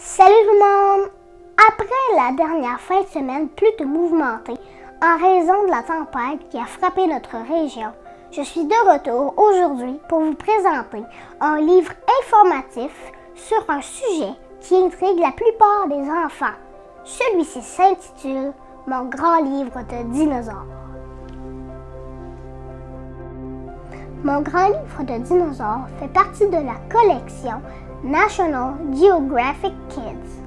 Salut tout le monde! Après la dernière fin de semaine plutôt mouvementée, en raison de la tempête qui a frappé notre région, je suis de retour aujourd'hui pour vous présenter un livre informatif sur un sujet qui intrigue la plupart des enfants. Celui-ci s'intitule « Mon grand livre de dinosaures ». Mon grand livre de dinosaures fait partie de la collection National Geographic Kids.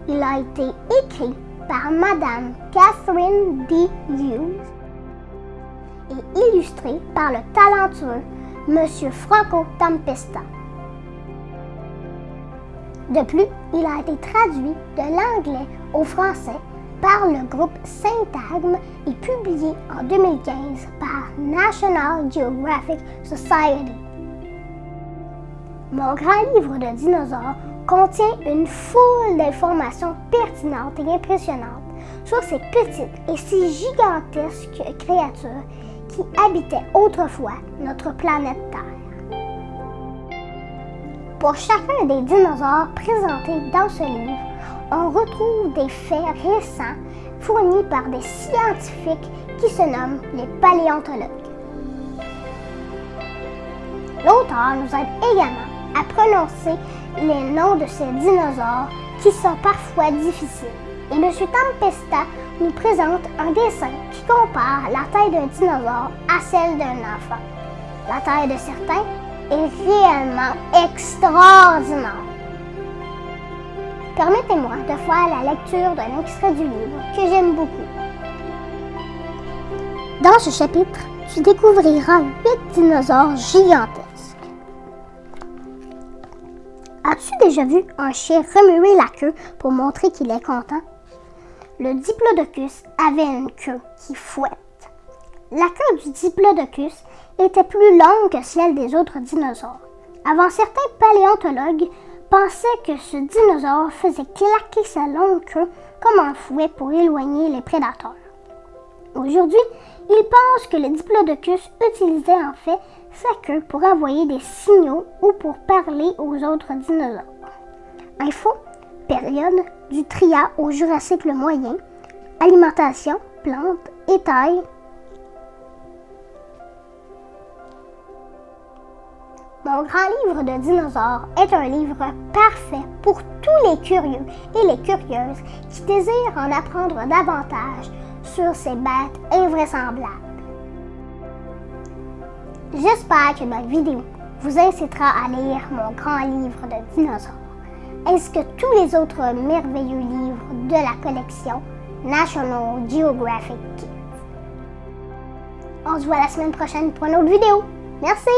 Il a été écrit par Madame Catherine D. Hughes et illustré par le talentueux Monsieur Franco Tempesta. De plus, il a été traduit de l'anglais au français par le groupe Syntagme et publié en 2015 par National Geographic Society. Mon grand livre de dinosaures contient une foule d'informations pertinentes et impressionnantes sur ces petites et si gigantesques créatures qui habitaient autrefois notre planète Terre. Pour chacun des dinosaures présentés dans ce livre, on retrouve des faits récents fournis par des scientifiques qui se nomment les paléontologues. L'auteur nous aide également à prononcer les noms de ces dinosaures qui sont parfois difficiles. Et M. Tempesta nous présente un dessin qui compare la taille d'un dinosaure à celle d'un enfant. La taille de certains est réellement extraordinaire. Permettez-moi de faire la lecture d'un extrait du livre que j'aime beaucoup. Dans ce chapitre, tu découvriras 8 dinosaures gigantesques. As-tu déjà vu un chien remuer la queue pour montrer qu'il est content? Le Diplodocus avait une queue qui fouette. La queue du Diplodocus était plus longue que celle des autres dinosaures. Avant, certains paléontologues pensaient que ce dinosaure faisait claquer sa longue queue comme un fouet pour éloigner les prédateurs. Aujourd'hui, ils pensent que le Diplodocus utilisait en fait sa queue pour envoyer des signaux ou pour parler aux autres dinosaures. Info, période du Trias au Jurassique le moyen, alimentation, plantes et taille. Mon grand livre de dinosaures est un livre parfait pour tous les curieux et les curieuses qui désirent en apprendre davantage sur ces bêtes invraisemblables. J'espère que ma vidéo vous incitera à lire mon grand livre de dinosaures, ainsi que tous les autres merveilleux livres de la collection National Geographic Kids. On se voit la semaine prochaine pour une autre vidéo. Merci!